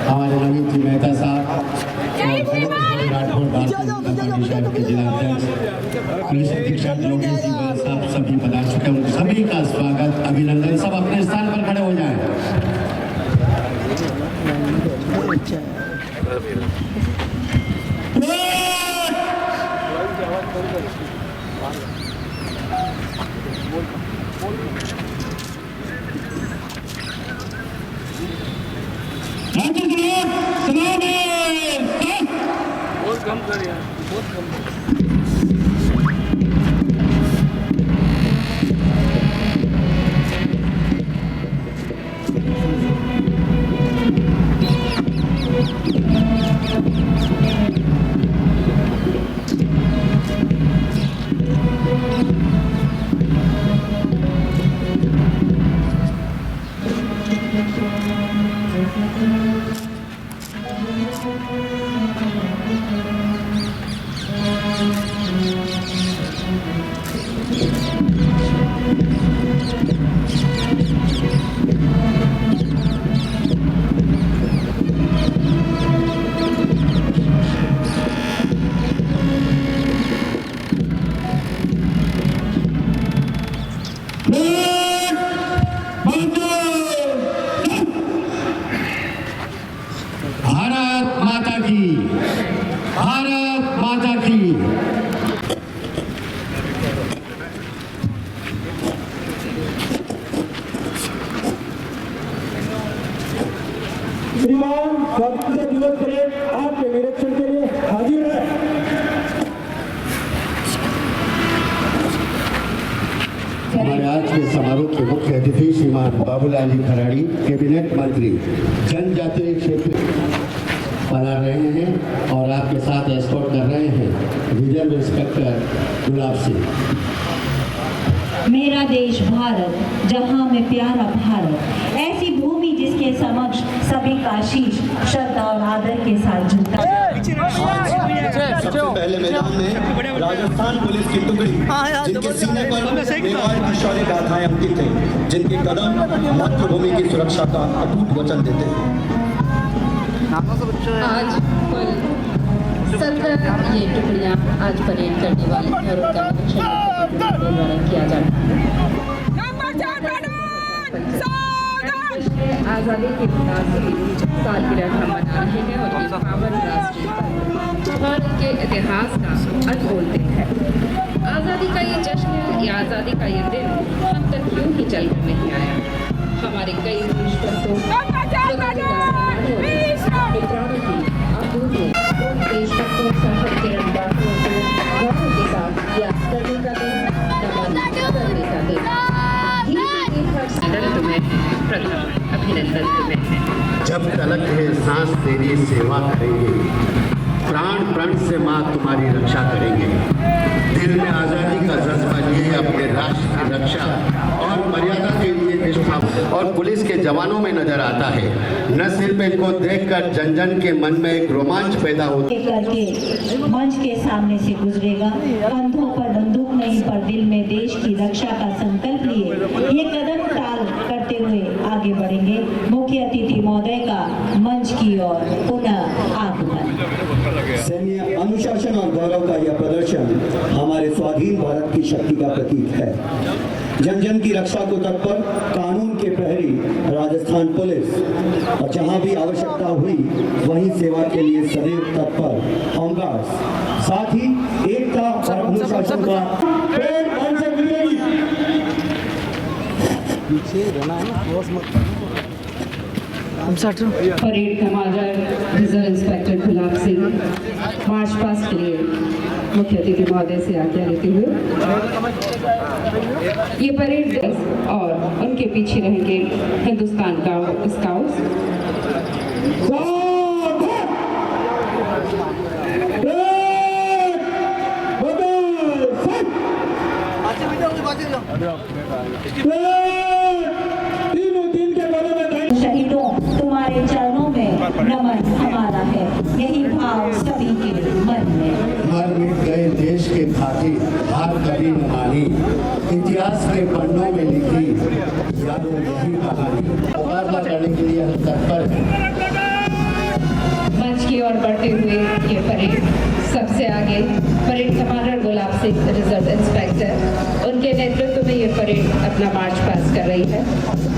हमारे नवीन जी मेहता साहब, राठौर भारतीय जनता पार्टी शहर के जिलाध्यक्ष, पुलिस अधीक्षक योगेश जी साहब सभी पधार चुके हैं। सभी का स्वागत, अभिनंदन। सब अपने स्थान पर खड़े हो जाएं। बहुत कम कर यार, बहुत कम। भारत माता की, भारत माता की। श्रीमान स्वाधीनता दिवस परेड आपके निरीक्षण के लिए हाजिर है। हमारे आज के समारोह के मुख्य अतिथि श्रीमान बाबूलाल जी खराड़ी, कैबिनेट मंत्री जनजातीय क्षेत्र बना रहे हैं और आपके साथ एस्कॉर्ट कर रहे हैं रिजर्व इंस्पेक्टर गुलाब सिंह। मेरा देश भारत, जहां में प्यारा भारत, ऐसी भूमि जिसके समक्ष सभी का शीश श्रद्धा और आदर के साथ झुकता है। सबसे पहले मैदान में राजस्थान पुलिस की टुकड़ी, जिनके सीने पर मेवाड़ की शौर्य गाथाएं अंकित हैं, जिनके कदम मातृभूमि की सुरक्षा का अटूट वचन देते हैं। आज कल 17 ये टुकड़ियाँ आज परेड करने वाली हैं और उनका निरीक्षण द्वारा किया जाता है। आज़ादी के 50वीं सालगिरह हम मना रहे हैं और ये पावन राष्ट्रीय पर्व भारत के इतिहास का अनमोल दिन है। आज़ादी का ये जश्न या आज़ादी का ये दिन हम तक यूं ही चल कर नहीं आया। हमारे कई देशभक्तों देशभक्तों साहब तिरंगाओं को गौरव के साथ याद करने का दिन, नमन करने का दिन। अभिनंदन तुम्हें प्रथम, अभिनंदन तुम्हें। जब तलक है सांस तेरी सेवा करेंगे, प्राण प्रण से माँ तुम्हारी रक्षा करेंगे। दिल में आज़ादी का जज्बा लिए अपने राष्ट्र की रक्षा और मर्यादा के लिए निष्ठा और पुलिस के जवानों में नजर आता है। न सिर्फ इनको देखकर जन जन के मन में एक रोमांच पैदा होता है। करके मंच के सामने से गुजरेगा, कंधों पर बंदूक नहीं पर दिल में देश की रक्षा का संकल्प लिए ये कदम ताल करते हुए आगे बढ़ेंगे। मुख्य अतिथि महोदय का मंच की ओर पुनः आगमन। सैन्य अनुशासन और गौरव का यह प्रदर्शन हमारे स्वाधीन भारत की शक्ति का प्रतीक है। जन जन की रक्षा को तत्पर कानून के प्रहरी राजस्थान पुलिस, और जहां भी आवश्यकता हुई वहीं सेवा के लिए सदैव तत्पर होमगार्ड्स, साथ ही एकता और अनुशासन का parade commander reserve inspector Gulab Singh march past के लिए मुख्य अतिथि महोदय से आज्ञा लेते हुए ये परेड और उनके पीछे रहेंगे हिंदुस्तान का स्काउट्स। शहीदों, तुम्हारे चरणों में नमन हमारा है, यही भाव सभी के मन में। मर मिट गए देश के खातिर हार कभी न मानी, इतिहास के पन्नों में लिखी यादों यही कहानी। मुकाबला करने के लिए हम तत्पर हैं। सबसे आगे parade commander Gulab Singh reserve inspector, उनके नेतृत्व में ये परेड अपना मार्च पास कर रही है।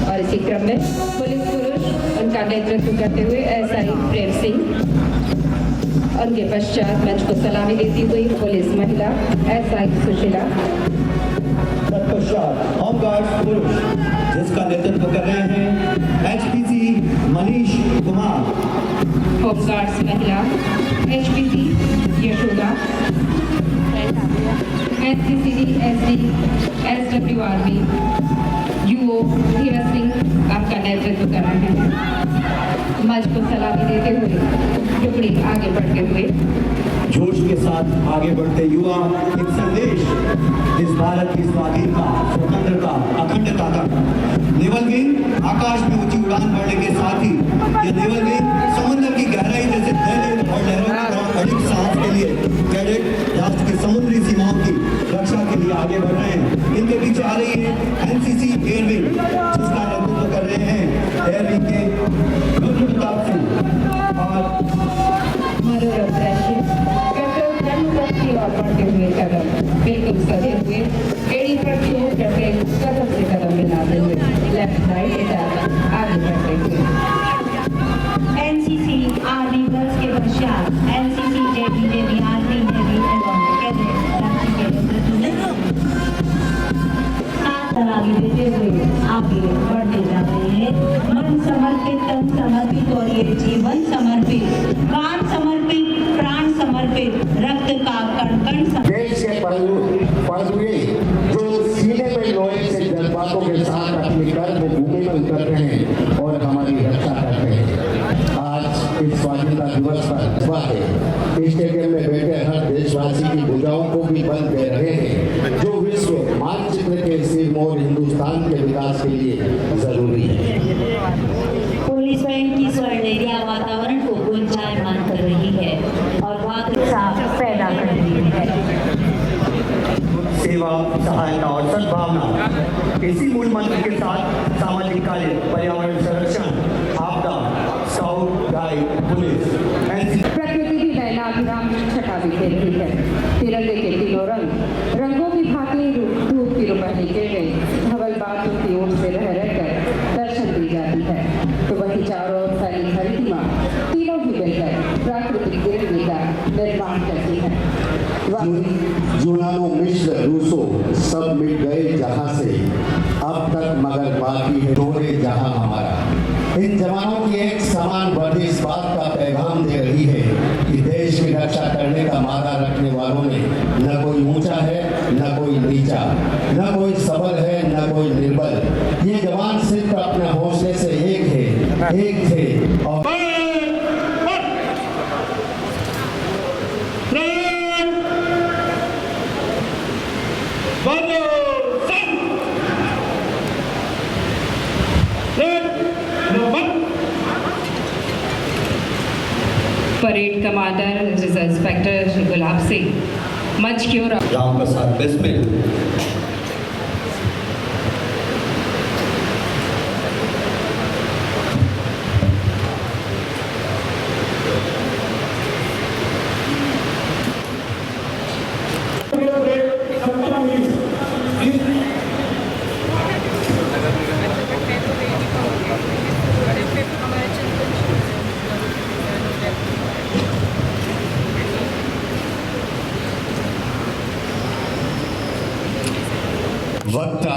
और इसी क्रम में पुलिस पुरुष, उनका नेतृत्व करते हुए एसआई प्रेम सिंह, उनके पश्चात मंच को सलामी देती हुई पुलिस महिला एसआई सुशीला, तत्पश्चात होमगार्ड्स पुरुष जिसका नेतृत्व कर रहे हैं एचपीसी मनीष कुमार, होमगार्ड्स महिला HPC Yashoda, NCCD SD SWRB UO Dheeraj Singh आपका नेतृत्व कर रहे हैं। मंच को सलामी देते हुए टुकड़ी आगे बढ़ते हुए जोश के साथ आगे बढ़ते युवा एक संदेश इस भारत की स्वाधीनता, स्वतंत्रता, अखंडता तक। नेवल विंग आकाश में ऊंची उड़ान भरने के साथ ही ये नेवल विंग समुद्र की गहराई जैसे तैरने और लहरों के अधिक साहस के लिए कैडेट राष्ट्र की समुद्री सीमाओं की रक्षा के लिए आगे बढ़ रहे हैं। इनके पीछे आ रही है एनसीसी एयर विंग जिसका नेतृत्व कर रहे हैं एयर विंग के प्रताप सिंह। और मनोरम दृश्य की ओर बढ़ते हुए कदम बिल्कुल सधे हुए एड़ी पर चोट करके कदम से कदम मिलाते हुए लेफ्ट राइट इधर आगे बढ़ते हुए एनसीसी आर्मी गर्ल्स के पश्चात एनसीसी जेबी आर्मी नेवी एवं कैडेट राशि के नेतृत्व में साथ आगे देते हुए आगे बढ़ते जा रहे हैं। मन समर्पित, तन समर्पित और ये जीवन समर्पित, प्राण समर्पित, प्राण समर्पित, रक्त का कण कण समर्पित। देश के पड़ुए जो सीने में लोहे से जज्बातों के साथ अपनी कर्म भूमि में उतरते हैं और हमारी रक्षा करते हैं। आज इस स्वाधीनता दिवस पर हुआ है स्टेडियम में बैठे हर देशवासी की भुजाओं को भी बल दे रहे हैं जो विश्व मानचित्र के सिरमौर हिंदुस्तान के विकास के लिए जरूरी है। पुलिस बैंड की स्वर्णिया वातावरण को गुंजायमान कर रही है और वातावरण पैदा कर रही है। सेवा, सहायता और सद्भावना इसी मूल मंत्र के साथ सामाजिक कार्य, पर्यावरण संरक्षण, आपदा, स्काउट गाइड, पुलिस, प्रकृति भी नयनाभिराम छटा बिखेर रही है। तिरंगे के तीनों रंगों की भांति धूप की रुपहनी किरणें धवल बातों की ओर से रह रहकर दर्शन दी जाती है, तो वही चारों ओर फैली धरतीमा तीनों ही मिलकर प्राकृतिक गिरने का निर्माण करती है। यूनानो मिस्र रूसो सब मिट गए जहां से, अब तक मगर बाकी है डोरे जहां हमारा। इन जवानों की एक समान वर्दी इस बात का पैगाम दे रही है कि देश की रक्षा करने का मादा रखने वालों में न कोई ऊंचा है न कोई नीचा, न कोई सबल है न कोई निर्बल। ये जवान सिर्फ अपने हौसले से एक थे और parade commander reserve inspector Gulab Singh मंच की ओर राम प्रसाद बिस्मिल।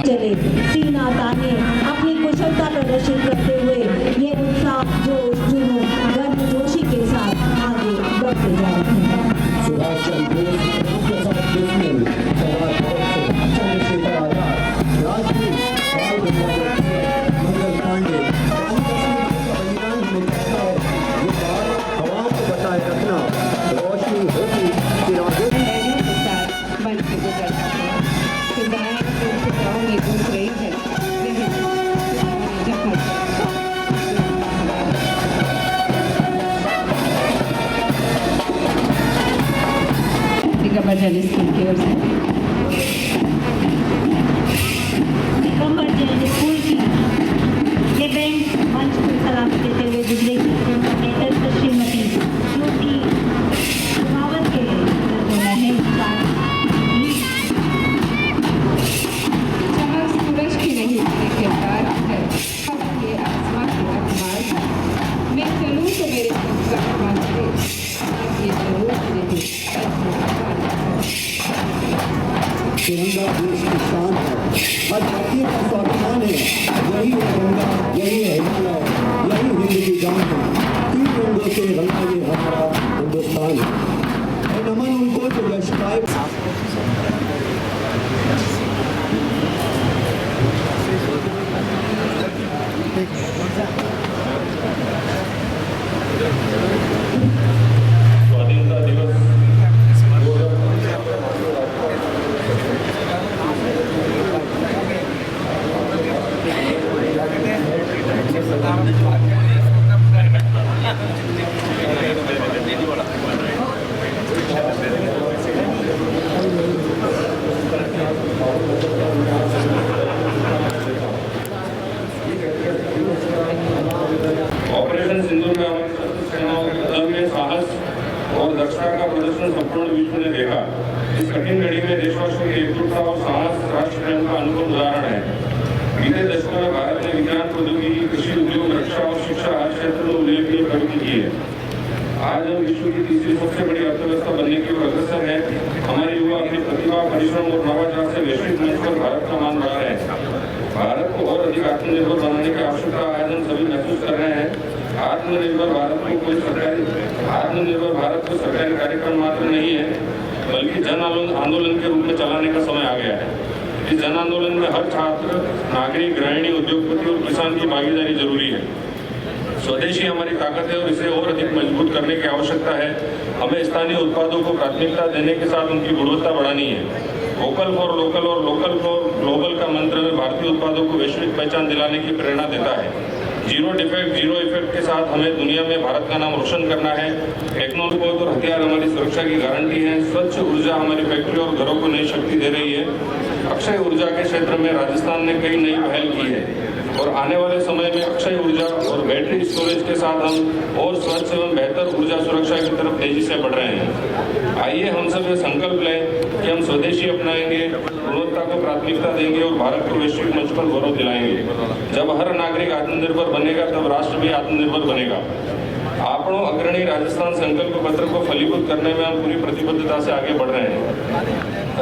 चले सीना ताने अपनी कुशलता प्रदर्शित करते हुए ये उत्साह जोश जुनून गर्मजोशी के साथ आगे बढ़ते जा रहे हैं। सुभाष चंद्र बोस, प्रसाद बिस्मिल, सरदार भगत सिंह, चंद्रशेखर आजाद, राजगुरु, बाल गंगाधर, मंगल पांडे, बलिदान हमें कहता है ये बात हवाओं को बताए रखना रोशनी होगी तिरंगे के साथ मंच से गुजरता है। सिद्धार्थ में घुस रही है जल स्कूल की ओर से दिगंबर जैन स्कूल की ये बैंड मंच को सलाम देते हुए गुजरेगी। नेतृत्व श्रीमती ज्योति कुमावत के देश की शान है। हर भारतीय का स्वाभिमान है। यही है गंगा, यही है हिमालय, यही हिंद की जान है। 3 रंगों से रंगा ये हमारा हिंदुस्तान है। और नमन उनको जो यश पाए। स्वाधीनता दिवस ऑपरेशन सिंदूर में हमारी सशस्त्र सेनाओं के अदम्य साहस और दक्षता का प्रदर्शन संपूर्ण विश्व ने देखा। इस कठिन घड़ी में देशवासियों की एकजुटता और साहस राष्ट्र प्रेम का अनुपम उदाहरण है। बीते दशकों में भारत ने विज्ञान, प्रौद्योगिकी, कृषि उद्योग, रक्षा और शिक्षा हर क्षेत्र में उल्लेखनीय प्रगति की है। आज हम विश्व की तीसरी सबसे बड़ी अर्थव्यवस्था बनने की ओर अग्रसर है। हमारे युवा अपनी प्रतिभा, परिश्रम और नवाचार से वैश्विक मंच पर भारत का मान बढ़ा है। भारत को और अधिक आत्मनिर्भर बनाने की आवश्यकता आज हम सभी महसूस कर रहे हैं। आत्मनिर्भर भारत को सरकारी कार्यक्रम मात्र नहीं है, बल्कि जन आंदोलन के रूप में चलाने का समय आ गया है। इस जन आंदोलन में हर छात्र, नागरिक, गृहिणी, उद्योगपति और किसान की भागीदारी जरूरी है। स्वदेशी हमारी ताकत है और इसे और अधिक मजबूत करने की आवश्यकता है। हमें स्थानीय उत्पादों को प्राथमिकता देने के साथ उनकी गुणवत्ता बढ़ानी है। वोकल फॉर लोकल और लोकल फॉर ग्लोबल का मंत्र भारतीय उत्पादों को वैश्विक पहचान दिलाने की प्रेरणा देता है। जीरो डिफेक्ट, जीरो इफेक्ट के साथ हमें दुनिया में भारत का नाम रोशन करना है। टेक्नोलॉजी और हथियार हमारी सुरक्षा की गारंटी है। स्वच्छ ऊर्जा हमारी फैक्ट्री और घरों को नई शक्ति दे रही है। अक्षय ऊर्जा के क्षेत्र में राजस्थान ने कई नई पहल की है और आने वाले समय में अक्षय ऊर्जा और बैटरी स्टोरेज के साथ हम और स्वच्छ एवं बेहतर ऊर्जा सुरक्षा की तरफ तेजी से बढ़ रहे हैं। आइए हम सब ये संकल्प लें कि हम स्वदेशी अपनाएंगे, गुणवत्ता को प्राथमिकता देंगे और भारत को वैश्विक मंच पर गौरव दिलाएंगे। जब हर नागरिक आत्मनिर्भर बनेगा तब राष्ट्र भी आत्मनिर्भर बनेगा। आपनों अग्रणी राजस्थान संकल्प पत्र को फलीभूत करने में हम पूरी प्रतिबद्धता से आगे बढ़ रहे हैं।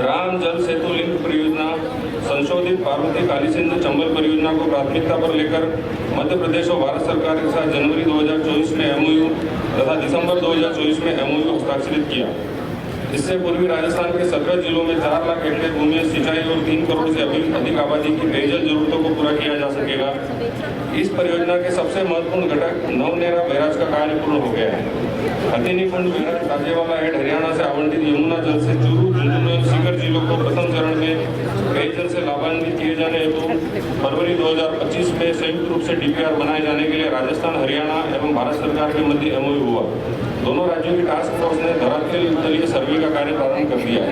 राम जल सेतु लिंक परियोजना, संशोधित पार्वती काली सिंधु चंबल परियोजना को प्राथमिकता पर लेकर मध्य प्रदेश और भारत सरकार के साथ जनवरी 2024 में एमओयू तथा दिसंबर 2024 में एमओयू हस्ताक्षरित किया। इससे पूर्वी राजस्थान के 17 जिलों में 4 लाख हेक्टेयर भूमि में सिंचाई और 3 करोड़ से अधिक आबादी की पेयजल जरूरतों को पूरा किया जा सकेगा। इस परियोजना के सबसे महत्वपूर्ण घटक नवनेरा बैराज का कार्य पूर्ण हो गया है। हथिनीकुंड बैराज ताजेवाला हेड हरियाणा से आवंटित यमुना जल से चूरू, झुंझुनू और सीकर जिलों को प्रथम चरण में पेयजल से लाभान्वित किए जाने हेतु फरवरी 2025 में संयुक्त रूप से डीपीआर बनाए जाने के लिए राजस्थान, हरियाणा एवं भारत सरकार के मध्य एमओयू हुआ। दोनों राज्यों की टास्क फोर्स ने धरातल तलीय सर्वे का कार्य प्रारंभ कर दिया है।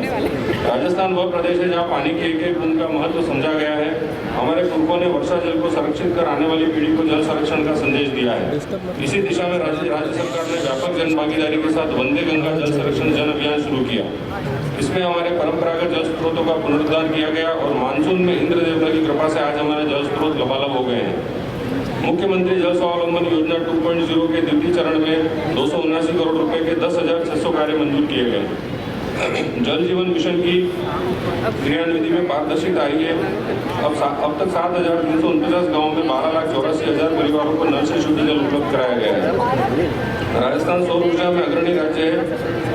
राजस्थान वह प्रदेश है जहाँ पानी के एक एक बूंद का महत्व समझा गया है। हमारे पूर्वों ने वर्षा जल को संरक्षित कर आने वाली पीढ़ी को जल संरक्षण का संदेश दिया है। इसी दिशा में राज्य सरकार ने व्यापक जन भागीदारी के साथ वंदे गंगा जल संरक्षण जन अभियान शुरू किया। इसमें हमारे परंपरागत जल स्रोतों का पुनरुद्धार किया गया और मानसून में इंद्र देवता की कृपा से आज हमारे जल स्रोत लबालब हो गए हैं। मुख्यमंत्री जल स्वावलंबन योजना 2.0 के द्वितीय चरण में 279 करोड़ रुपए के 10,600 कार्य मंजूर किए गए। जल जीवन मिशन की क्रियान्विति में पारदर्शिता आई है। अब तक 7,349 गाँवों में 12,84,000 परिवारों को नल से शुद्ध जल उपलब्ध कराया गया है। राजस्थान सौर ऊर्जा में अग्रणी राज्य है।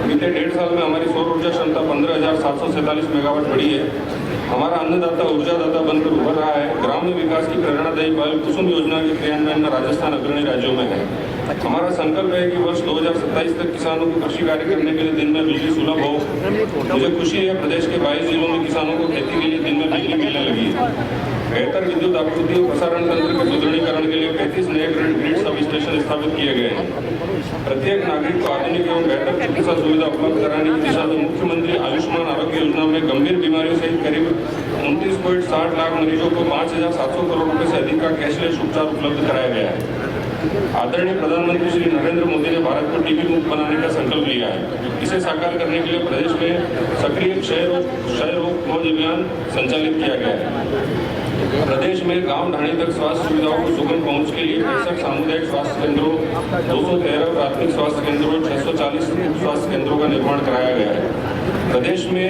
बीते 1.5 साल में हमारी सौर ऊर्जा क्षमता 15,747 मेगावाट बढ़ी है। हमारा अन्नदाता ऊर्जादाता बनकर उभर रहा है। ग्राम्य विकास की प्रेरणादायी पहल कुसुम योजना के क्रियान्वयन में राजस्थान अग्रणी राज्यों में है। हमारा संकल्प है कि वर्ष 2027 तक किसानों को कृषि कार्य करने के लिए दिन में बिजली सुलभ हो। मुझे खुशी है प्रदेश के 22 जिलों में किसानों को खेती के लिए दिन में बिजली मिलने लगी है। बेहतर विद्युत आपूर्ति और प्रसारण तंत्र के सुदृढ़ीकरण के लिए 35 नए ग्रिड सब स्टेशन स्थापित किए गए हैं। प्रत्येक नागरिक को आधुनिक एवं बेहतर चिकित्सा सुविधा उपलब्ध कराने की दिशा में मुख्यमंत्री आयुष्मान आरोग्य योजना में गंभीर बीमारियों सहित करीब 29.60 लाख मरीजों को 5,700 करोड़ रुपए से अधिक का कैशलेस उपचार उपलब्ध कराया गया है। आदरणीय प्रधानमंत्री श्री नरेंद्र मोदी ने भारत को टीबी मुक्त बनाने का संकल्प लिया है। इसे साकार करने के लिए प्रदेश में सक्रिय क्षय रोग खोज अभियान संचालित किया गया है। प्रदेश में गांव ढाणी तक स्वास्थ्य सुविधाओं को सुगम पहुंच के लिए 65 सामुदायिक स्वास्थ्य केंद्रों, 213 प्राथमिक स्वास्थ्य केंद्रों, 640 स्वास्थ्य केंद्रों का निर्माण कराया गया है। प्रदेश में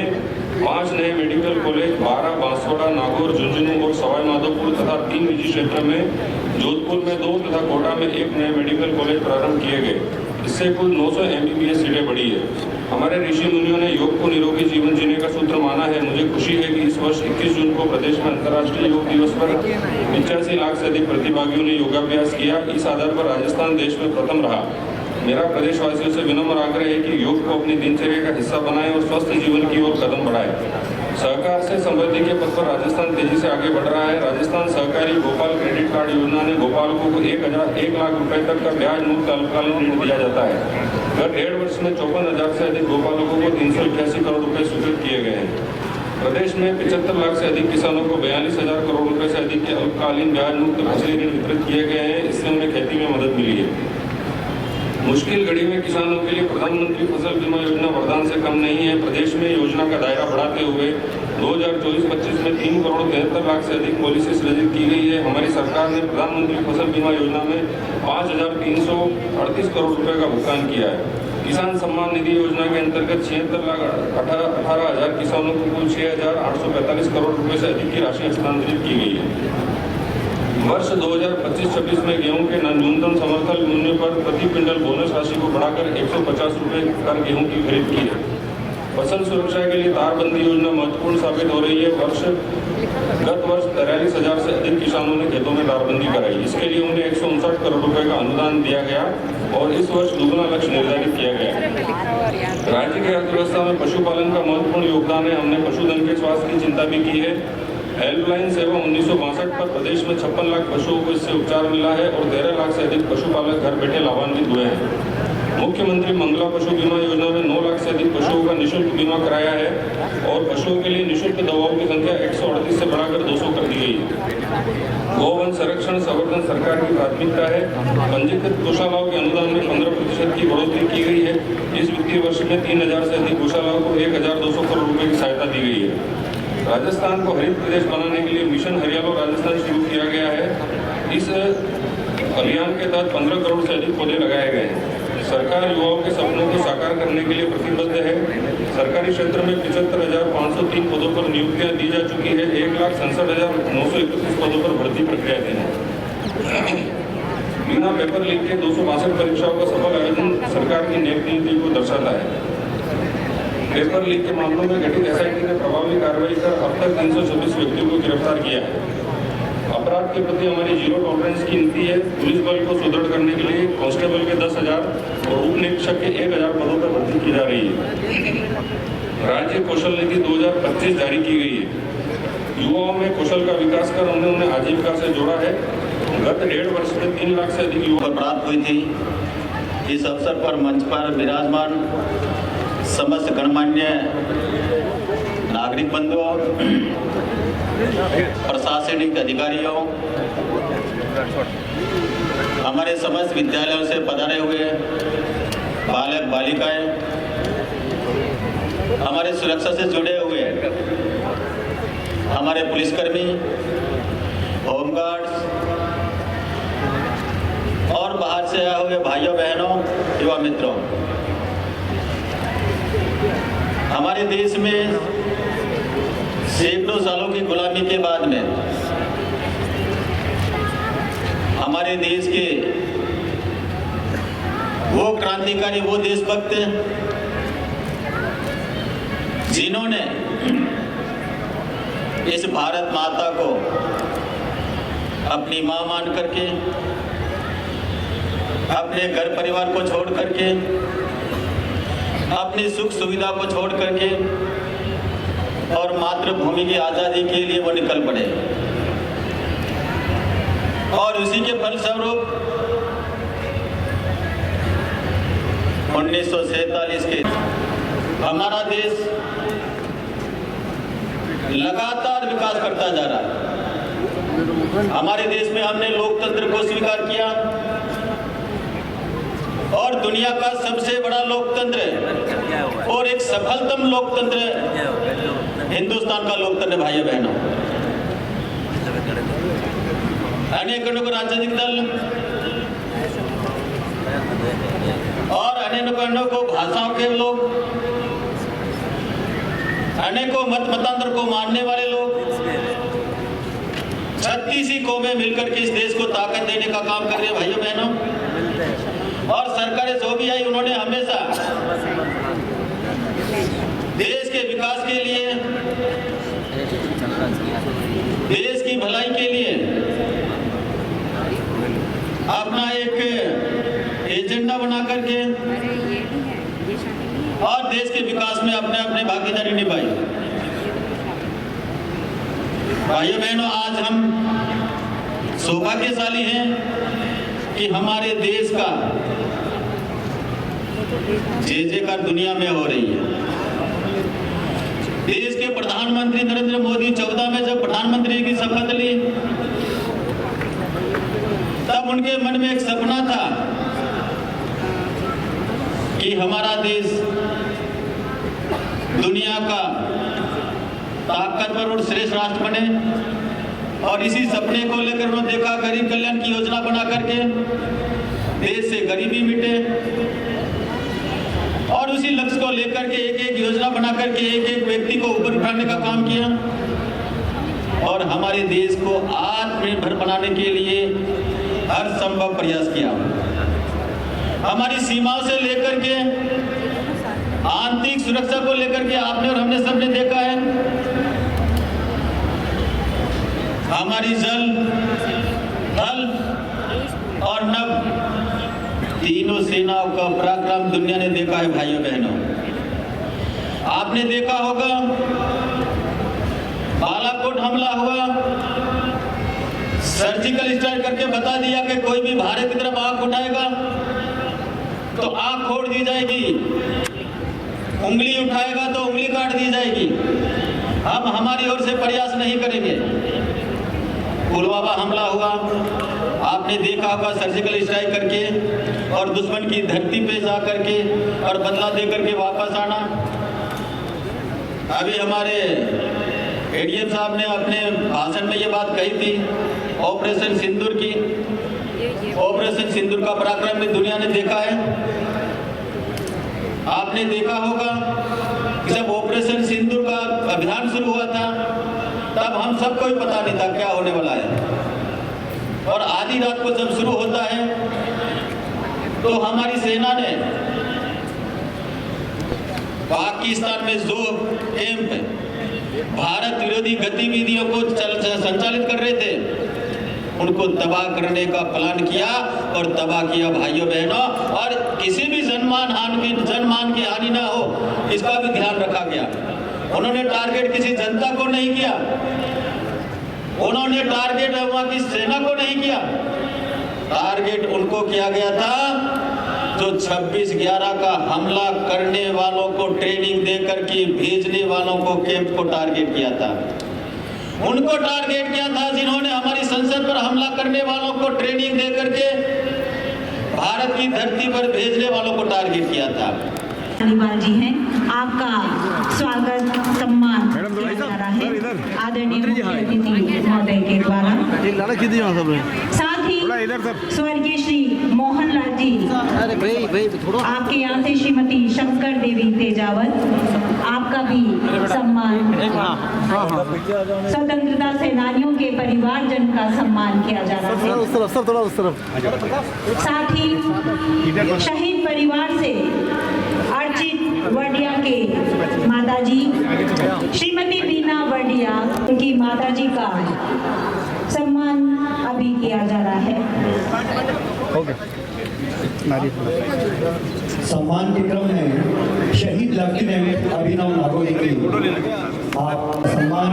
5 नए मेडिकल कॉलेज 12 बांसवाड़ा, नागौर, झुंझुनू और सवाई माधोपुर तथा 3 निजी क्षेत्र में जोधपुर में 2 तथा कोटा में 1 नए मेडिकल कॉलेज प्रारंभ किए गए। इससे कुल 900 MBBS सीटें बढ़ी है। हमारे ऋषि मुनियों ने योग को निरोगी जीवन जीने का सूत्र माना है। मुझे खुशी है कि इस वर्ष 21 जून को प्रदेश में अंतर्राष्ट्रीय योग दिवस पर 85 लाख से अधिक प्रतिभागियों ने योगाभ्यास किया। इस आधार पर राजस्थान देश में प्रथम रहा। मेरा प्रदेशवासियों से विनम्र आग्रह है कि योग को अपनी दिनचर्या का हिस्सा बनाएं और स्वस्थ जीवन की ओर कदम बढ़ाएं। सहकार से समृद्धि के पथ पर राजस्थान तेजी से आगे बढ़ रहा है। राजस्थान सहकारी गोपाल क्रेडिट कार्ड योजना ने गोपालकों को 1 लाख रुपए तक का ब्याज मुक्त अल्पकालीन ऋण दिया जाता है। गत 1.5 वर्ष में 54,000 से अधिक गोपालकों को 381 करोड़ रुपए स्वीकृत किए गए हैं। प्रदेश में 75 लाख से अधिक किसानों को 42,000 करोड़ रुपए से अधिक के अल्पकालीन ब्याज मुक्त फसली ऋण वितरित किए गए हैं। इससे उन्हें खेती में मदद मिली है। मुश्किल घड़ी में किसानों के लिए प्रधानमंत्री फसल बीमा योजना वरदान से कम नहीं है। प्रदेश में योजना का दायरा बढ़ाते हुए 2024-25 में 3 करोड़ 73 लाख से अधिक पॉलिसी सृजित की गई है। हमारी सरकार ने प्रधानमंत्री फसल बीमा योजना में 5,338 करोड़ रुपए का भुगतान किया है। किसान सम्मान निधि योजना के अंतर्गत 76,18,000 किसानों को कुल 6,845 करोड़ रुपए से अधिक की राशि हस्तांतरित की गई है। वर्ष 2025-26 में गेहूं के न्यूनतम समर्थन मूल्य पर प्रति क्विंटल बोनस राशि को बढ़ाकर 150 रुपए कर गेहूं की खरीद की है। फसल सुरक्षा के लिए तारबंदी योजना महत्वपूर्ण साबित हो रही है। गत वर्ष 43,000 से अधिक किसानों ने खेतों में तारबंदी कराई। इसके लिए उन्हें 159 करोड़ रुपए का अनुदान दिया गया और इस वर्ष दुगना लक्ष्य निर्धारित किया गया। राज्य की अर्थव्यवस्था में पशुपालन का महत्वपूर्ण योगदान है। हमने पशुधन के स्वास्थ्य की चिंता भी की है। हेल्पलाइन सेवा 1962 पर प्रदेश में 56 लाख पशुओं को इससे उपचार मिला है और 13 लाख से अधिक पशुपालक घर बैठे लाभान्वित हुए हैं। मुख्यमंत्री मंगला पशु बीमा योजना में 9 लाख से अधिक पशुओं का निःशुल्क बीमा कराया है और पशुओं के लिए निःशुल्क दवाओं की संख्या 138 से बढ़ाकर 200 कर दी गई है। गौवन संरक्षण संवर्धन सरकार की प्राथमिकता है। पंजीकृत गौशालाओं के अनुदान में 15% की बढ़ोतरी की गई है। इस वित्तीय वर्ष में 3,000 से अधिक गौशालाओं को 1,200 करोड़ रुपए की सहायता दी गई है। राजस्थान को हरित प्रदेश बनाने के लिए मिशन हरियालो राजस्थान शुरू किया गया है। इस अभियान के तहत 15 करोड़ से अधिक पौधे लगाए गए हैं। सरकार युवाओं के सपनों को साकार करने के लिए प्रतिबद्ध है। सरकारी क्षेत्र में 75,503 पदों पर नियुक्तियां दी जा चुकी है। 1,67,931 पदों पर भर्ती प्रक्रियाधीन है। बिना पेपर लीक के 262 परीक्षाओं का सफल आयोजन सरकार की नेक नीति को दर्शाता है। पेपर लीक के मामलों में गठित SIT ने प्रभावी कार्रवाई कर अब तक 326 व्यक्तियों को गिरफ्तार किया है। अपराध के प्रति हमारी जीरो टॉलरेंस की नीति है। पुलिस बल को सुदृढ़ करने के लिए कांस्टेबल के 10,000 और उप निरीक्षक के 1,000 पदों पर भर्ती की जा रही है। राज्य कौशल नीति 2025 जारी की गई है। युवाओं में कौशल का विकास कर उन्हें आजीविका से जोड़ा है। गत 1.5 वर्ष में 3 लाख से अधिक युवा प्राप्त हुई थी। इस अवसर पर मंच पर विराजमान समस्त गणमान्य नागरिक बंधुओं, प्रशासनिक अधिकारियों, हमारे समस्त विद्यालयों से पधारे हुए बालक बालिकाएं, हमारे सुरक्षा से जुड़े हुए हमारे पुलिसकर्मी, होमगार्ड्स और बाहर से आए हुए भाइयों बहनों, युवा मित्रों, हमारे देश में सैकड़ों सालों की गुलामी के बाद में हमारे देश के वो क्रांतिकारी, वो देशभक्त जिन्होंने इस भारत माता को अपनी मां मान करके, अपने घर परिवार को छोड़ करके, अपनी सुख सुविधा को छोड़ करके और मातृभूमि की आज़ादी के लिए वो निकल पड़े और उसी के फलस्वरूप 1947 के हमारा देश लगातार विकास करता जा रहा है। हमारे देश में हमने लोकतंत्र को स्वीकार किया और दुनिया का सबसे बड़ा लोकतंत्र और एक सफलतम लोकतंत्र हिंदुस्तान का लोकतंत्र भाइयों बहनों। अनेक राजनीतिक दल और अनेक को भाषाओं के लोग अनेकों मत मतांतर को मानने वाले लोग 36 ही कौमें मिलकर के इस देश को ताकत देने का काम कर रहे हैं भाइयों बहनों। और सरकारें जो भी आई उन्होंने हमेशा देश के विकास के लिए, देश की भलाई के लिए अपना एक एजेंडा बना करके और देश के विकास में अपने अपने भागीदारी निभाई। भाइयों बहनों, आज हम सौभाग्यशाली हैं कि हमारे देश का जय जयकार दुनिया में हो रही है। देश के प्रधानमंत्री नरेंद्र मोदी 14 में जब प्रधानमंत्री की शपथ ली तब उनके मन में एक सपना था कि हमारा देश दुनिया का ताकतवर और श्रेष्ठ राष्ट्र बने। और इसी सपने को लेकर उन्होंने देखा गरीब कल्याण की योजना बना करके देश से गरीबी मिटे, और उसी लक्ष्य को लेकर के एक एक योजना बना करके एक एक व्यक्ति को ऊपर उठाने का काम किया और हमारे देश को आत्मनिर्भर बनाने के लिए हर संभव प्रयास किया। हमारी सीमाओं से लेकर के आंतरिक सुरक्षा को लेकर के आपने और हमने सबने देखा है। हमारी जल, थल और नभ तीनों सेनाओं का पराक्रम दुनिया ने देखा है भाइयों बहनों। आपने देखा होगा बालाकोट हमला हुआ, सर्जिकल स्ट्राइक करके बता दिया कि कोई भी भारत की तरफ आंख उठाएगा तो आंख फोड़ दी जाएगी, उंगली उठाएगा तो उंगली काट दी जाएगी। हम हमारी ओर से प्रयास नहीं करेंगे। पुलवामा हमला हुआ, आपने देखा होगा सर्जिकल स्ट्राइक करके और दुश्मन की धरती पे जा करके और बदला दे करके वापस आना। अभी हमारे एडीएम साहब ने अपने भाषण में ये बात कही थी ऑपरेशन सिंदूर की। ऑपरेशन सिंदूर का पराक्रम भी दुनिया ने देखा है। आपने देखा होगा जब ऑपरेशन सिंदूर का अभियान शुरू हुआ था तब हम सबको ही पता नहीं था क्या होने वाला है, और आधी रात को जब शुरू होता है तो हमारी सेना ने पाकिस्तान में जो कैंप भारत विरोधी गतिविधियों को संचालित कर रहे थे उनको तबाह करने का प्लान किया और तबाह किया भाइयों बहनों। और किसी भी जनमान की हानि ना हो इसका भी ध्यान रखा गया। उन्होंने टारगेट किसी जनता को नहीं किया, उन्होंने टारगेट वहां की सेना को नहीं किया, टारगेट उनको किया गया था जो 26/11 का हमला करने वालों को ट्रेनिंग देकर के भेजने वालों को कैंप को टारगेट किया था। उनको टारगेट किया था जिन्होंने हमारी संसद पर हमला करने वालों को ट्रेनिंग देकर के भारत की धरती पर भेजने वालों को टारगेट किया था। धन्यवाद जी हैं, आपका स्वागत सम्मान किया जा रहा है आदरणीय मुख्य अतिथि महोदय के द्वारा। साथ ही स्वर्गीय श्री मोहन लाल जी, आपके यहाँ से श्रीमती शंकर देवी तेजावत, आपका भी सम्मान, स्वतंत्रता सेनानियों के परिवारजन का सम्मान किया जा रहा है। साथ ही शहीद परिवार से अर्चित वर्डिया के माताजी श्रीमती बीना वर्डिया, उनकी माताजी का सम्मान अभी किया जा रहा है। सम्मान के क्रम में शहीद लेफ्टिनेंट अभिनव नागोरी की आप सम्मान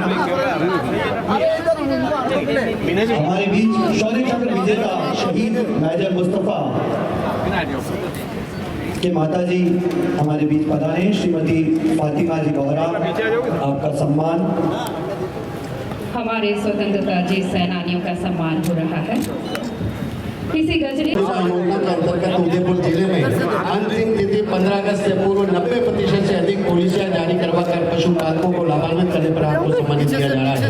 हमारे बीच शौर्य चक्र विजेता शहीद मेजर मुस्तफा के माताजी हमारे बीच पधारे, श्रीमती फातिमा जी गौहरा, आपका सम्मान। हमारे स्वतंत्रता जी सेनानियों का सम्मान हो रहा है। इसी गजरी के अंतर्गत उदयपुर जिले में अंतिम तिथि 15 अगस्त से पूर्व 90% से अधिक पॉलिसियां जारी करवाकर पशुपालकों को लाभान्वित करने पर आपको सम्मानित किया जा रहा है।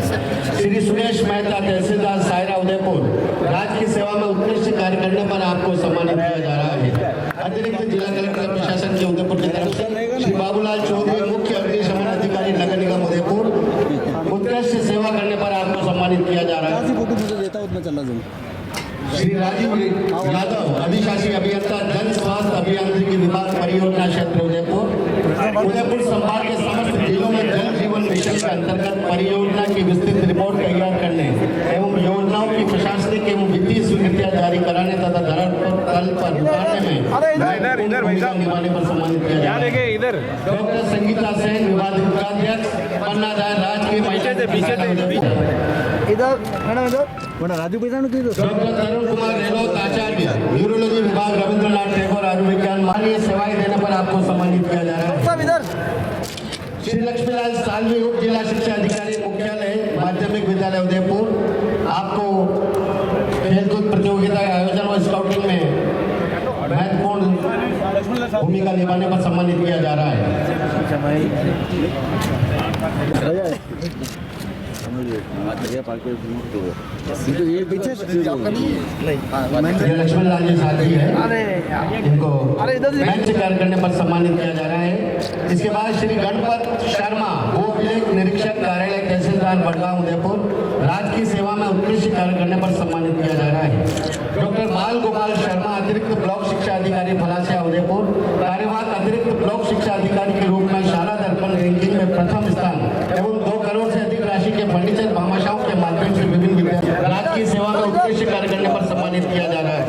श्री सुरेश मेहता, तहसीलदार सायरा उदयपुर, राज्य की सेवा में उत्कृष्ट कार्य करने पर आपको सम्मानित किया जा रहा है। अतिरिक्त जिला कलेक्टर प्रशासन के उदयपुर की तरफ से श्री बाबूलाल चौधरी, मुख्य अग्निशमन अधिकारी नगर निगम क्षेत्र उदयपुर संभाग के समस्त जिलों में जल जीवन मिशन के अंतर्गत परियोजना की विस्तृत रिपोर्ट तैयार करने एवं योजनाओं की प्रशासनिक एवं वित्तीय स्वीकृतियां जारी कराने तथा धरातल पर उतारने में भूमिका निभाने पर सम्मानित किया जाएगा। डॉक्टर संगीता सेन विभागाध्यक्ष पन्ना दायर राजकीय महिला डॉक्टर तरुण कुमार रेलोत आचार्य न्यूरोलॉजी विभाग रविंद्रनाथ टैगोर आयुर्विज्ञान माननीय सेवाएं देने पर आपको सम्मानित किया जा रहा है। श्री लक्ष्मीलाल सालवी उप जिला शिक्षा अधिकारी मुख्यालय माध्यमिक विद्यालय उदयपुर आपको खेलकूद प्रतियोगिता के आयोजन और स्काउटिंग में महत्वपूर्ण भूमिका निभाने पर सम्मानित किया जा रहा है। लक्ष्मण लाल जी साथी है, इनको मंच कार्य करने पर सम्मानित किया जा रहा है। इसके बाद श्री गणपत शर्मा भू अभिलेख निरीक्षक कार्यालय तहसीलदार बड़गांव उदयपुर राजकीय सेवा में उत्कृष्ट कार्य करने पर सम्मानित किया जा रहा है। डॉक्टर बाल गोपाल शर्मा अतिरिक्त ब्लॉक शिक्षा अधिकारी फलासिया उदयपुर कार्यवाहक अतिरिक्त ब्लॉक शिक्षा अधिकारी के रूप में शाला दर्पण रैंकिंग में प्रथम स्थान एवं 2 करोड़ से अधिक राशि के फर्नीचर भामाशाहों के माध्यम से विभिन्न विद्यालय राजकीय सेवा में उत्कृष्ट कार्य करने पर सम्मानित किया जा रहा है।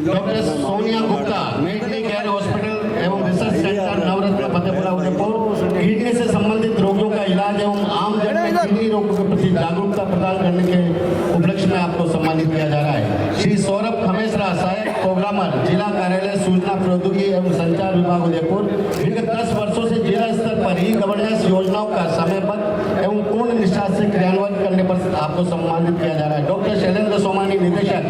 डॉक्टर सोनिया गुप्ता मेटनी केयर हॉस्पिटल एवं research centre Navratna Fatehpura Udaipur kidney से संबंधित रोगों का इलाज एवं आम जन में किडनी रोगों के प्रति जागरूकता प्रदान करने के उपलक्ष्य में आपको सम्मानित किया जा रहा है। श्री सौरभ खमेसरा सहायक प्रोग्रामर जिला कार्यालय सूचना प्रौद्योगिकी एवं संचार विभाग उदयपुर विगत 10 वर्षों से जिला स्तर पर ई गवर्नेंस योजनाओं का समयबद्ध एवं पूर्ण निष्ठा से क्रियान्वयन करने पर आपको सम्मानित किया जा रहा है। डॉक्टर शैलेंद्र सोमानी निदेशक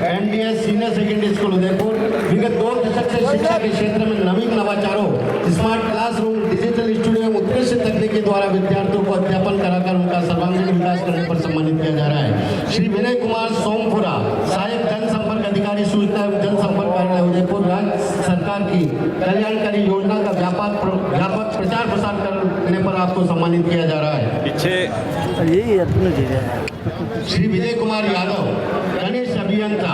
NDS senior secondary school Udaipur विगत 2 दशक से शिक्षा के क्षेत्र में नवीन नवाचारों स्मार्ट क्लासरूम डिजिटल स्टूडियो एवं उत्कृष्ट तकनीकी द्वारा विद्यार्थियों को अध्यापन कराकर उनका सर्वांगीण विकास करने पर सम्मानित किया जा रहा है। श्री विनय कुमार सोमपुरा सहायक जनसंपर्क अधिकारी सूचना एवं जनसंपर्क कार्यालय उदयपुर राज्य सरकार की कल्याणकारी योजना का व्यापक प्रचार प्रसार करने पर आपको सम्मानित किया जा रहा है। श्री विजय कुमार यादव कनिष्ठ अभियंता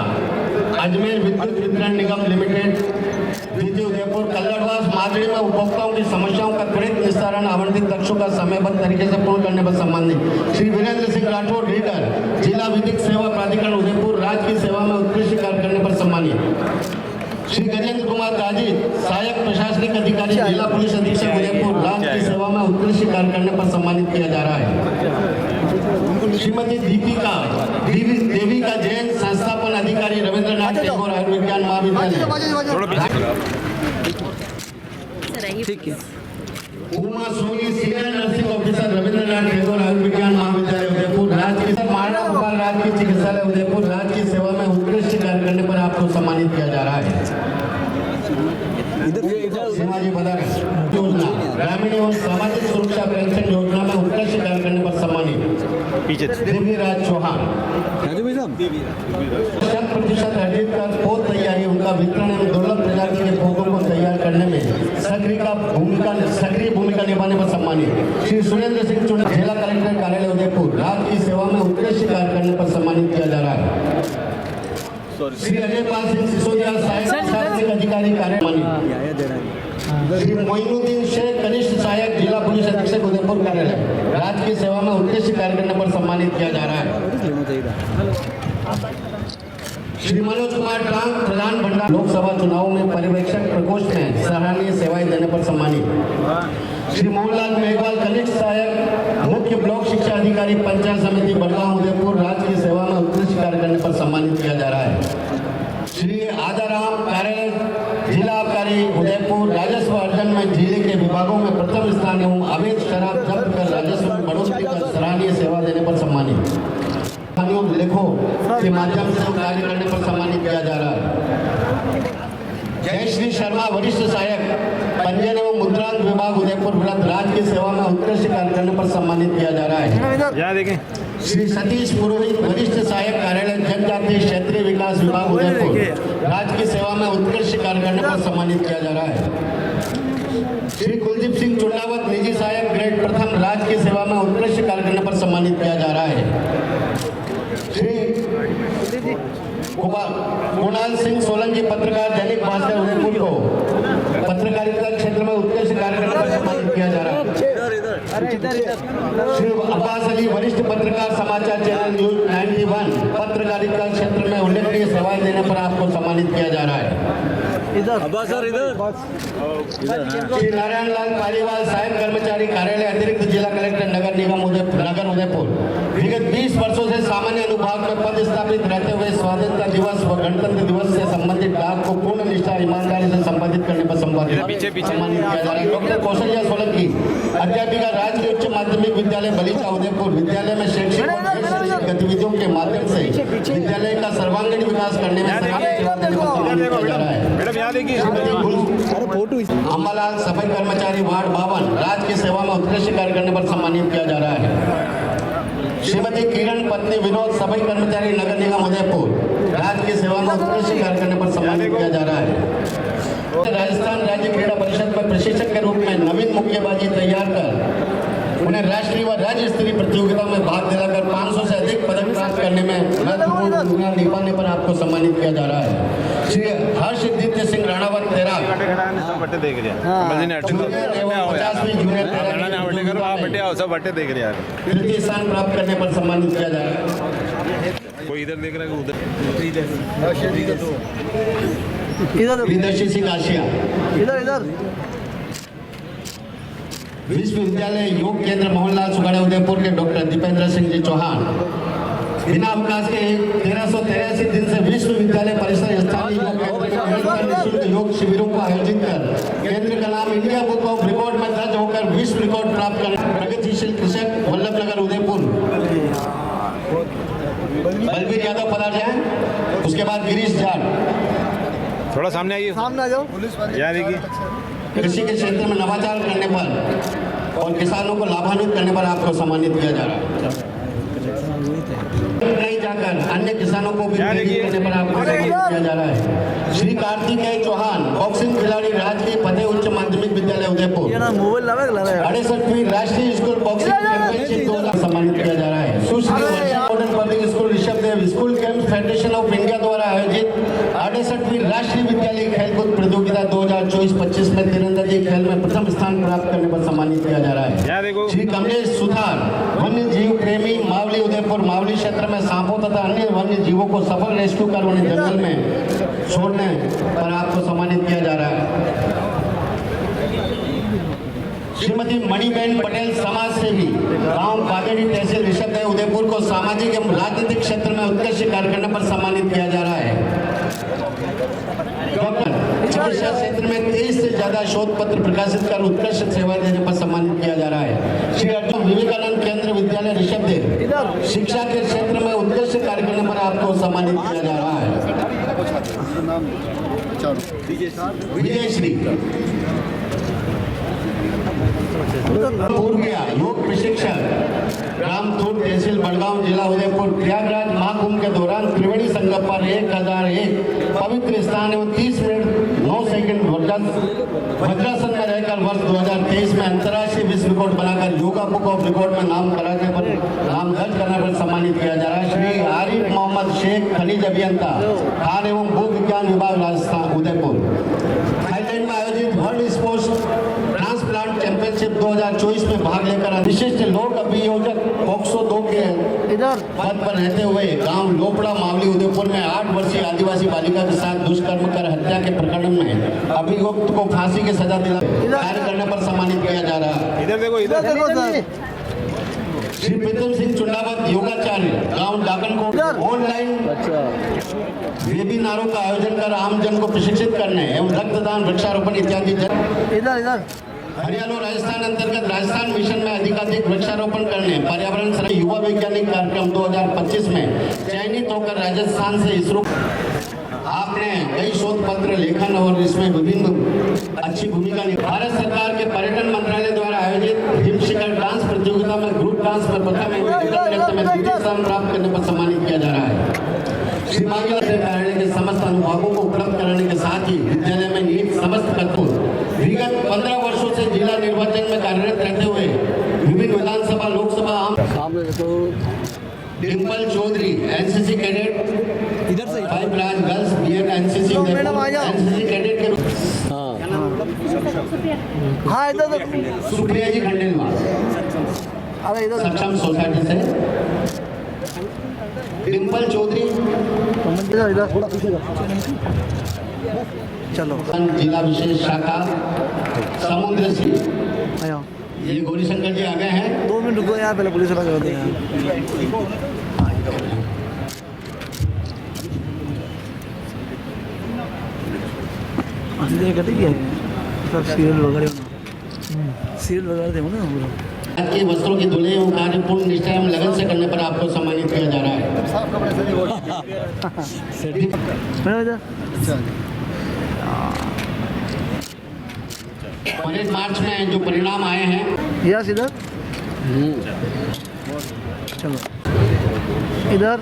अजमेर विद्युत वितरण निगम लिमिटेड द्वितीय उदयपुर कल्लड़वास मादड़ी में उपभोक्ताओं की समस्याओं का त्वरित निस्तारण आवंटित लक्ष्यों का समयबद्ध तरीके से पूर्ण करने पर सम्मानित। श्री वीरेंद्र सिंह राठौर रीडर जिला विधिक सेवा प्राधिकरण उदयपुर राज्य की सेवा में उत्कृष्ट कार्य करने पर सम्मानित। श्री गजेंद्र कुमार राजीव सहायक प्रशासनिक अधिकारी जिला पुलिस अधीक्षक उदयपुर राज्य की सेवा में उत्कृष्ट कार्य करने पर सम्मानित किया जा रहा है। श्रीमती देविका जैन संस्थापन अधिकारी रविंद्रनाथ टैगोर आयुर्विज्ञान महाविद्यालय Uma Soni senior nursing officer Rabindranath Tagore आयुर्विज्ञान महाविद्यालय उदयपुर राज्य की महाराणा गोपाल राजकीय चिकित्सालय उदयपुर राज्य की सेवा में उत्कृष्ट कार्य करने पर आपको सम्मानित किया जा रहा है। शिवाजी बदार योजना ग्रामीण एवं सामाजिक सुरक्षा पेंशन योजना में उत्कृष्ट कार्य करने पर सम्मानित देवीराज चौहान 100% अर्जित कर पौध तैयारी उनका वितरण एवं दुर्लभ प्रजाति के पौधों को तैयार करने में सक्रिय भूमिका निभाने पर सम्मानित। श्री सुरेंद्र सिंह चुना जिला कलेक्टर कार्यालय उदयपुर राज्य की सेवा में उत्कृष्ट कार्य करने पर सम्मानित किया जा रहा है। श्री अजय पाल सिंह सिसोदिया सहायक प्रशासनिक अधिकारी कार्यालय श्री मोइनुद्दीन शेख कनिष्ठ सहायक जिला पुलिस अधीक्षक उदयपुर कार्यालय राज्य की सेवा में उत्कृष्ट कार्य करने पर सम्मानित किया जा रहा है। श्री मनोज कुमार टांग प्रधान भंडार लोकसभा चुनावों में पर्यवेक्षक प्रकोष्ठ में सराहनीय सेवाएं देने पर सम्मानित। श्री मोहनलाल मेघवाल कनिष्ठ सहायक मुख्य ब्लॉक शिक्षा अधिकारी पंचायत समिति बड़गांव उदयपुर राज्य की सेवा में उत्कृष्ट कार्य करने पर सम्मानित किया जा रहा है। श्री आदाराम कार्यालय जिला आबकारी उदयपुर राजस्व अर्जन में जिले के विभागों में प्रथम स्थान एवं अवैध शराब जब्त कर राजस्व में बढ़ोतरी कर सराहनीय सेवा देने पर सम्मानित। लेखों के माध्यम से कार्य करने पर सम्मानित किया जा रहा है। जयश्री शर्मा वरिष्ठ सहायक पंजीयन एवं मुद्रांक विभाग उदयपुर वृत्त राज्य की सेवा में उत्कृष्ट कार्य करने पर सम्मानित किया जा रहा है। श्री सतीश पुरोहित वरिष्ठ सहायक कार्यालय जनजातीय क्षेत्रीय विकास विभाग उदयपुर राज्य की सेवा में उत्कृष्ट कार्य करने पर सम्मानित किया जा रहा है। श्री कुलदीप सिंह चुंडावत निजी सहायक ग्रेड प्रथम राज्य की सेवा में उत्कृष्ट कार्य करने पर सम्मानित किया जा रहा है। श्री कुणाल सिंह सोलंकी पत्रकार दैनिक भास्कर उदयपुर को पत्रकारिता क्षेत्र में उत्कृष्ट कार्य करने पर सम्मानित किया जा रहा है। श्री अब्बास अली वरिष्ठ पत्रकार समाचार चैनल न्यूज 91 पत्रकारिता क्षेत्र में उल्लेखनीय सेवाएं देने पर आपको सम्मानित किया जा रहा है। श्री नारायण लाल पालीवाल सहायक कर्मचारी कार्यालय अतिरिक्त जिला कलेक्टर नगर निगम नगर उदयपुर विगत 20 वर्षों से सामान्य अनुभाग में पद स्थापित रहते हुए स्वाधीनता दिवस व गणतंत्र दिवस से संबंधित डाक को पूर्ण निष्ठा ईमानदारी से संपादित करने पर सम्मानित किया जा रहा है। डॉक्टर कौशल्या सोलंकी अध्यापिका राजकीय उच्च माध्यमिक विद्यालय बलीचा उदयपुर विद्यालय में शैक्षिक और शैक्षणिक गतिविधियों के माध्यम से विद्यालय का सर्वांगीण विकास करने में सम्मानित किया जा रहा है। अम्बालाल सफाई कर्मचारी वार्ड 52 राज्य की सेवा में उत्कृष्ट कार्य करने पर सम्मानित किया जा रहा है। श्रीमती किरण पत्नी विनोद सफाई कर्मचारी नगर निगम उदयपुर राज्य की सेवा में उत्कृष्ट कार्य करने पर सम्मानित किया जा रहा है। राजस्थान राज्य क्रीड़ा परिषद में प्रशिक्षक के रूप में नवीन मुक्केबाजी तैयार कर उन्हें राष्ट्रीय व राज्य स्तरीय प्रतियोगिता में भाग दिलाकर 500 से अधिक पदक प्राप्त करने में महत्वपूर्ण भूमिका निभाने पर आपको सम्मानित किया जा रहा है। श्री हर्षदित्य सिंह राणावत तेराग 50वीं तृतीय स्थान प्राप्त करने पर सम्मानित किया जा रहा है। कोई इधर देख रहा है उधर प्रियदर्शी सिंह आशिया इधर विश्वविद्यालय योग केंद्र मोहनलाल सुगाड़े उदयपुर के डॉक्टर दीपेंद्र सिंह जी चौहान बिना अवकाश के 1383 दिन से विश्वविद्यालय परिसर स्थानीय निःशुल्क योग शिविरों को आयोजित कर केंद्र का नाम इंडिया बुक ऑफ रिकॉर्ड में दर्ज होकर विश्व रिकॉर्ड प्राप्त कर प्रगतिशील कृषक वल्लभनगर उदयपुर बलबीर यादव पधार जाए। उसके बाद गिरीश जाट थोड़ा सामने आइए, सामने आ जाओ। यहाँ देखिए कृषि के क्षेत्र में नवाचार करने पर और किसानों को लाभान्वित करने पर आपको सम्मानित किया जा रहा है। नहीं जाकर अन्य किसानों को भी प्रेरित करने पर आपको सम्मानित किया जा रहा है। श्री कार्तिकेय चौहान बॉक्सिंग खिलाड़ी राजकीय फतेह उच्च माध्यमिक विद्यालय उदयपुर 68वीं राष्ट्रीय स्कूल बॉक्सिंग चैंपियनशिप 2000 सम्मानित किया जा रहा है। Sushri Varsha modern public school Rishabhdev school games federation of India द्वारा आयोजित 68वीं राष्ट्रीय विद्यालय खेलकूद प्रतियोगिता 2024-25 में तीरंदाजी खेल में प्रथम स्थान प्राप्त करने पर सम्मानित किया जा रहा है। श्री कमलेश सुथार वन्य जीव प्रेमी मावली उदयपुर मावली क्षेत्र में सांपों तथा अन्य वन्य जीवों को सफल रेस्क्यू कर उन्हें जंगल में छोड़ने पर आपको सम्मानित किया जा रहा है। श्रीमती मणिबेन पटेल समाज सेवी गांव बागेड़ी तहसील ऋषभदेव उदयपुर को सामाजिक एवं राजनीतिक क्षेत्र में उत्कृष्ट कार्य करने पर सम्मानित किया जा रहा है। डॉक्टर चिकित्सा क्षेत्र में 23 से ज्यादा शोध पत्र प्रकाशित कर उत्कृष्ट सेवाएं देने पर सम्मानित किया जा रहा है। श्री अर्जुन विवेकानंद केंद्र विद्यालय ऋषभदेव शिक्षा के क्षेत्र में उत्कृष्ट कार्य करने पर आपको सम्मानित किया जा रहा है। विजय श्री पूर्विया योग प्रशिक्षक रामथूर तहसील बड़गांव जिला उदयपुर प्रयागराज महाकुंभ के दौरान त्रिवेणी संगम पर 1001 पवित्र स्थान एवं 30 मिनट 9 सेकंड वज्रासन में रहकर वर्ष 2023 में अंतर्राष्ट्रीय विश्व रिकॉर्ड बनाकर योगा बुक ऑफ रिकॉर्ड में नाम दर्ज करने पर सम्मानित किया जा रहा है। श्री आरिफ मोहम्मद शेख खनिज अभियंता खान एवं भू विज्ञान विभाग राजस्थान उदयपुर थाईलैंड में आयोजित वर्ल्ड स्पोर्ट्स ट्रांसप्लांट चैंपियनशिप 2024 में भाग लेकर विशिष्ट लोक अभियोजक पॉक्सो 2 के पद पर रहते हुए गांव लोपड़ा मावली उदयपुर में 8 वर्षीय आदिवासी बालिका के साथ दुष्कर्म कर हत्या के प्रकरण में अभियुक्त को फांसी की सजा कार्य करने पर सम्मानित किया जा रहा है। इधर देखो श्री प्रीतम सिंह चुंडावत योगाचार्य गांव डाकनकोट ऑनलाइन वेबिनारों का आयोजन कर आमजन को प्रशिक्षित करने एवं रक्तदान वृक्षारोपण इत्यादि हरियाणा और राजस्थान अंतर्गत राजस्थान मिशन में अधिकाधिक वृक्षारोपण करने पर्यावरण संरक्षण युवा वैज्ञानिक कार्यक्रम 2025 में चयनित होकर राजस्थान से इसरो आपने कई शोध पत्र लेखन और इसमें विभिन्न अच्छी भूमिका निभाई। भारत सरकार के पर्यटन मंत्रालय द्वारा आयोजित हिम शिखर डांस प्रतियोगिता में ग्रुप डांस में प्रथम नृत्य में द्वितीय स्थान प्राप्त करने पर सम्मानित किया जा रहा है। श्री मांगला कार्यालय के समस्त अनुभागों को उपलब्ध कराने के साथ ही विद्यालय में निहित समस्त कर्तव्य विगत 15 वर्षों से जिला निर्वाचन में कार्यरत रहते हुए विभिन्न Vidhan Sabha Lok Sabha Dimple Chaudhary NCC cadet 5 branch girls B Ed NCC cadet के रूप हाँ इधर सुप्रिया जी खंडेलवाल अरे इधर सक्षम सोसाइटी से, डिम्पल चौधरी इधर थोड़ा पीछे चलो जिला विशेष शाखा समुद्र सिंह, आया ये गौरीशंकर जी आ गए हैं। 2 मिनट रुको यार, पहले पुलिस वाला कर दें यार। अंदर कटे क्या है सब सीरियल वगैरह थे ना पूरा के वस्त्रों की धुलाई एवं कार्य पूर्ण निष्ठा एवं लगन से करने पर आपको सम्मानित किया जा रहा है। परेड मार्च में जो परिणाम आए हैं, यस इधर चलो इधर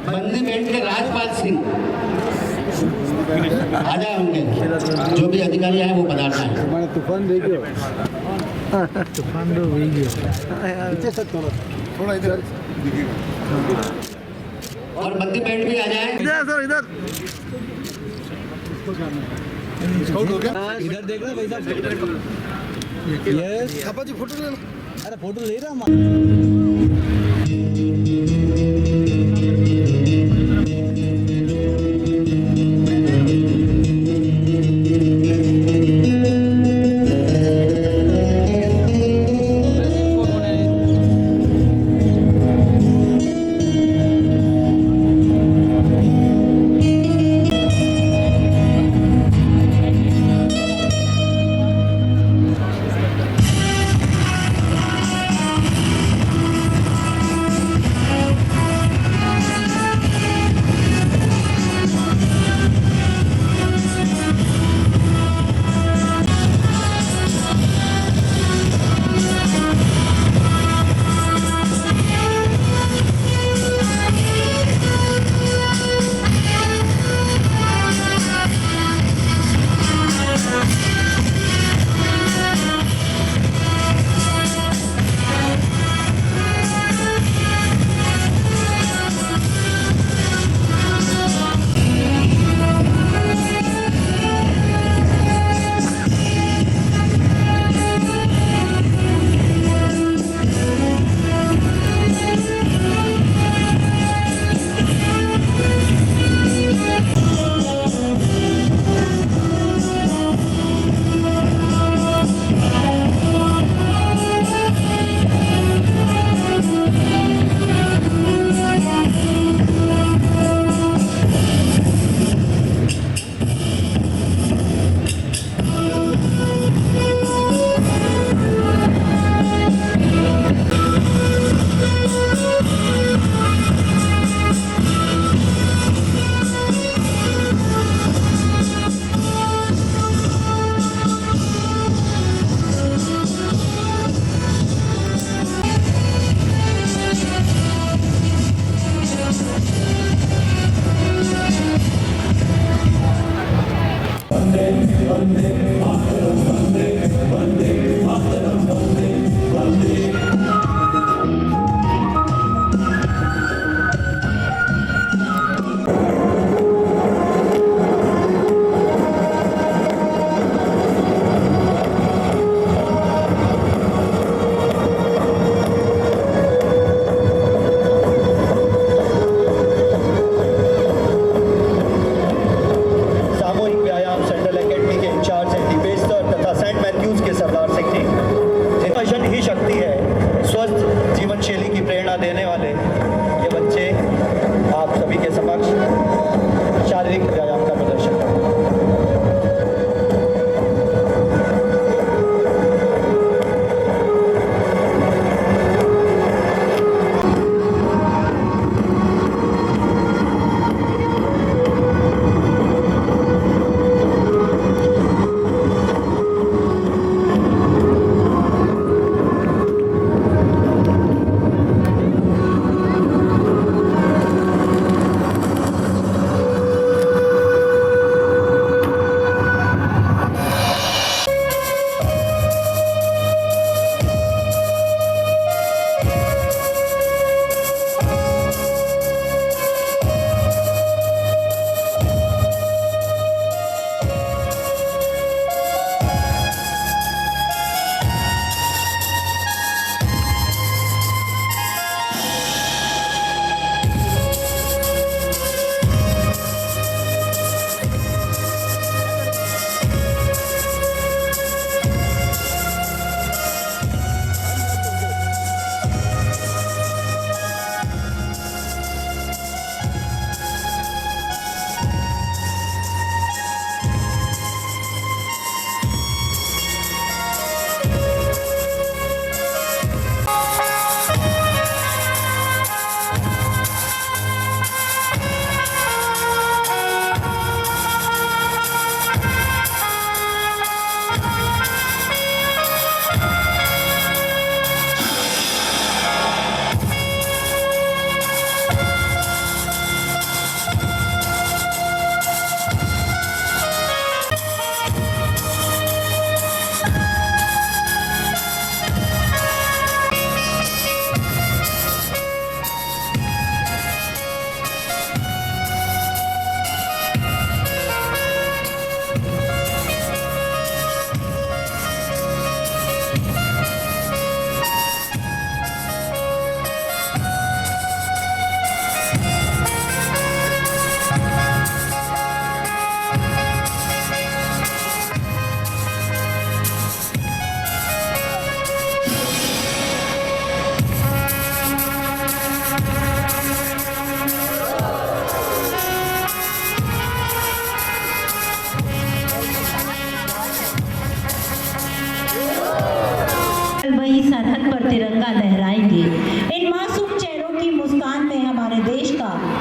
बंदी बैंड के राजपाल सिंह आ जाए होंगे, जो भी अधिकारी है वो पधारना है। तूफान दो थोड़ा इधर और बंदी बैंड भी आ जाए। इधर सर इधर देख रहे भाई साहब, यस पापा जी फोटो ले लो। अरे फोटो ले रहा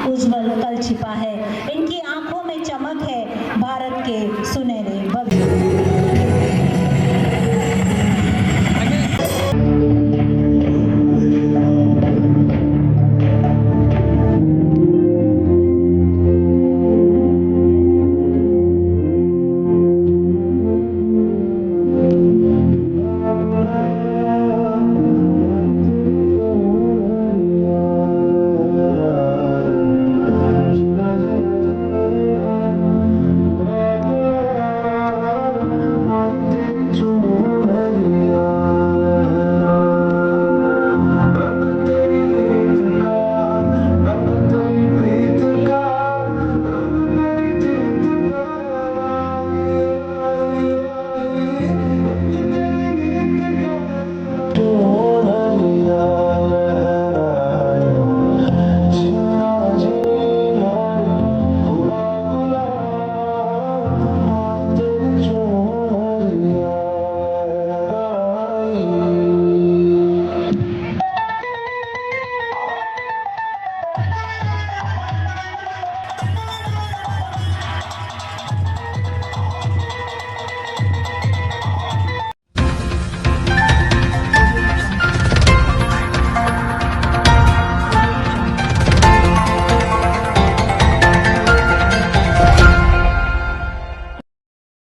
उज्जवल कल छिपा है।